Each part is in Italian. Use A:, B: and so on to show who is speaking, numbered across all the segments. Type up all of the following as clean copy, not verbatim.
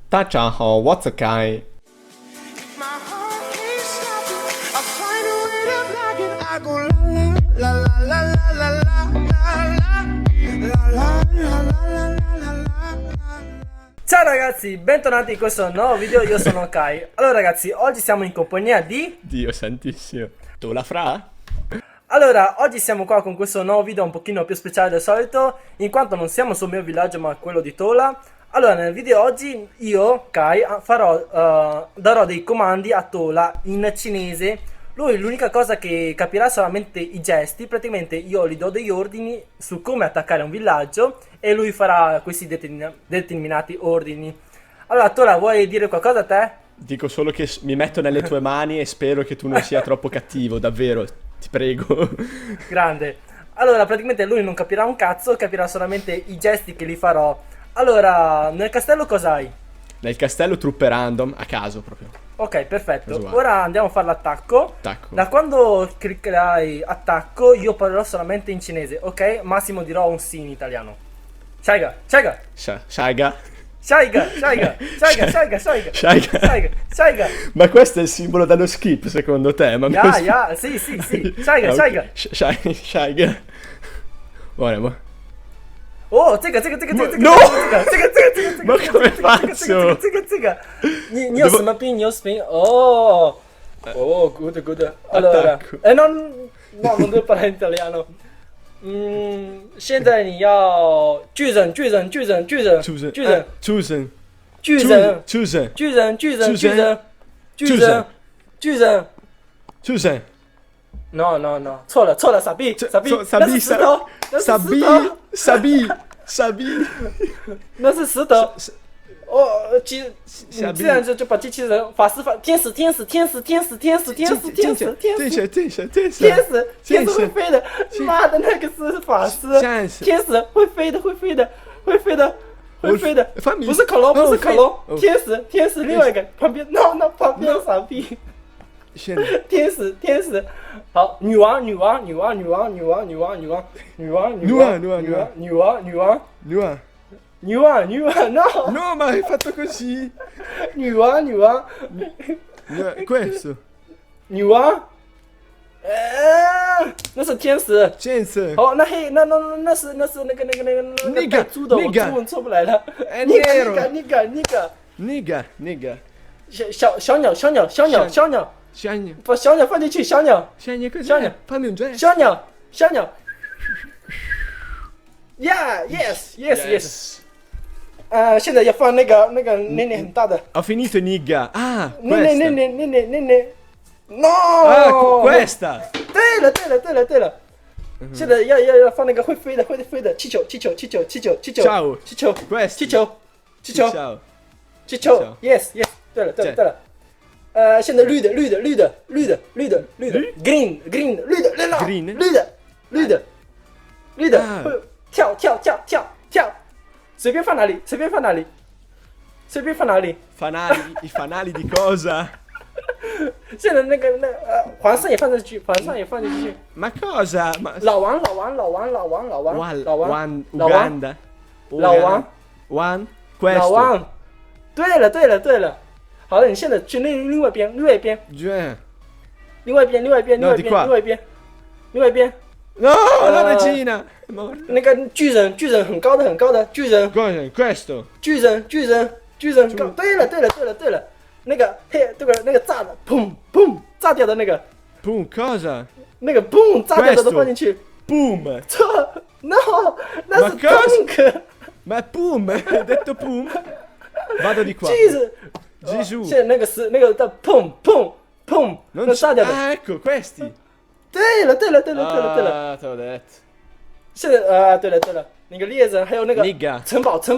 A: 大家好, what's okay?
B: My heart can't stop it. I find a way to block it. I go la la la la la la la la la la la la la.
C: Ciao ragazzi, bentornati in questo nuovo video, io sono Kai. Allora ragazzi, oggi siamo in compagnia di...
A: Dio santissimo. Tu la fra?
C: Allora, oggi siamo qua con questo nuovo video un pochino più speciale del solito, in quanto non siamo sul mio villaggio ma quello di Tola. Allora, nel video oggi io, Kai, darò dei comandi a Tola in cinese. Lui l'unica cosa che capirà solamente i gesti, praticamente io gli do degli ordini su come attaccare un villaggio e lui farà questi determinati ordini. Allora, Tola, vuoi dire qualcosa a te?
A: Dico solo che mi metto nelle tue mani e spero che tu non sia troppo cattivo, davvero, ti prego.
C: Grande. Allora, praticamente lui non capirà un cazzo, capirà solamente i gesti che gli farò. Allora, nel castello cos'hai?
A: Nel castello truppe random, a caso proprio.
C: Ok, perfetto.
A: Casuale.
C: Ora andiamo a fare l'attacco.
A: Attacco.
C: Da quando cliccherai attacco, io parlerò solamente in cinese, ok? Massimo dirò un sì in italiano. Shaiga, Shaiga,
A: Shaiga.
C: Shaiga, Shaiga, Shaiga, Shaiga, Shaiga,
A: Shaiga.
C: Shaiga, Shaiga.
A: Ma questo è il simbolo dello skip secondo te? Ma
C: Ya, sì, sì, sì. Shaiga, Shaiga.
A: Shaiga. Buono.
C: Oh, ziga, ziga, ziga, ziga,
A: No!
C: ziga, ziga, ziga, ziga, ziga,
A: Ma
C: ziga,
A: come
C: ziga,
A: faccio?
C: ziga, ziga, ziga. Io spin. Oh. Oh, good. Allora,
A: Attacco.
C: non devo parlare in italiano. 现在你要巨人 No, 错了，傻逼，那是石头，那是石头。哦，你这样就把机器人法师天使会飞的，妈的那个是法师，天使会飞的，不是恐龙，天使另外一个旁边 no 旁边傻逼，天使，好，女王 no
A: No, ma hai fatto così.
C: 女王
A: Questo.
C: 女王，那是天使。
A: Chance.
C: 哦，那是那个猪的，我中文说不来了。那个
A: Nigga.
C: 小鸟，把小鸟放进去，小鸟。
A: Fammi un gesto.
C: 小鸟。Yes。现在要放那个那很大的。
A: Ho finito Nigga. Ah,
C: 那 no。
A: Ah, questa.
C: 对了。现在要放那个会飞的气球。
A: Ciao.
C: 气球
A: Questo.
C: 气球
A: Ciao.
C: Yes。对了。现在绿的 green 绿的
A: 啊
C: 会跳，随便放哪里。
A: I fanali di cosa?
C: 现在那皇上也放进去。
A: Ma cosa? Ma...
C: 老王
A: Uganda. One. Questo.
C: 老王，对了。好了，你现在去另外一边。
A: Già.
C: 另外一边。
A: No, la regina.
C: 那个巨人很高的巨人。
A: Cosa? Questo.
C: 巨人高。对了。那个炸的，砰，炸掉的那个，
A: Boom, cosa?
C: 那个砰炸掉的都放进去。
A: Boom.
C: 错 ，no， 那是
A: Ma cosa?
C: Dunk。
A: Ma boom, hai detto boom? Vado di qua. Gesù.
C: 现在那个的砰，
A: Non
C: 那炸掉的。
A: Ah, ecco, questi.
C: 对了。
A: Ah, te l'ho detto.
C: 现在对了，那个猎人还有那个
A: Nigga.
C: 城堡，
A: Via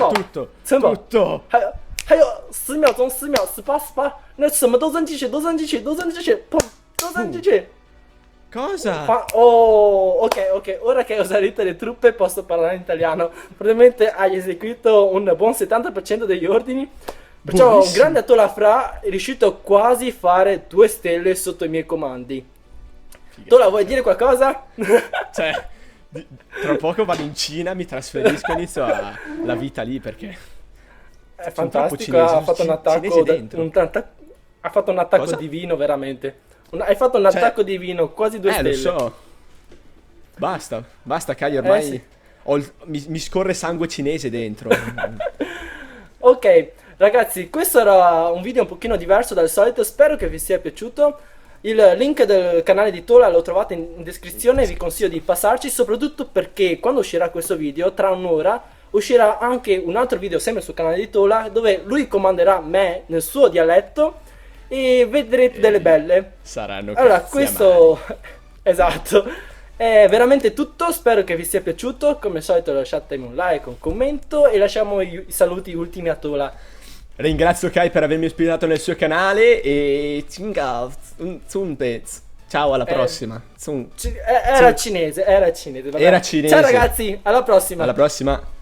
A: tutto.
C: 城堡
A: Tutto.
C: 还有10秒钟，10秒，18，那什么都扔进去，砰，都扔进去。
A: Cosa?
C: Ok, ora che ho salito le truppe posso parlare in italiano. Probabilmente hai eseguito un buon 70% degli ordini. Perciò un
A: Buonissimo.
C: grande Tola Fra è riuscito quasi a fare 2 stelle sotto i miei comandi. Tola, vuoi dire qualcosa?
A: Cioè, tra poco vado in Cina, mi trasferisco, inizio la vita lì perché...
C: È
A: Sono troppo
C: fantastico,
A: cinesi,
C: ha fatto un attacco,
A: cinesi dentro.
C: ha fatto un attacco
A: Cosa?
C: di vino, veramente. Hai fatto un
A: Cioè-
C: attacco di vino, quasi 2 stelle.
A: Lo so. Basta, Kai, ormai
C: sì.
A: mi scorre sangue cinese dentro.
C: Ok, ragazzi, questo era un video un pochino diverso dal solito, spero che vi sia piaciuto. Il link del canale di Tola lo trovate in descrizione, vi consiglio di passarci, soprattutto perché quando uscirà questo video, tra un'ora, uscirà anche un altro video sempre sul canale di Tola, dove lui comanderà me nel suo dialetto e vedrete delle belle.
A: Saranno
C: Allora,
A: cazzi
C: questo... esatto. È veramente tutto, spero che vi sia piaciuto. Come al solito lasciatemi un like, un commento e lasciamo i saluti ultimi a Tola.
A: Ringrazio Kai per avermi ospitato nel suo canale e ciao, alla prossima.
C: Era cinese, era cinese. Vabbè.
A: Era cinese.
C: Ciao ragazzi, alla prossima.
A: Alla prossima.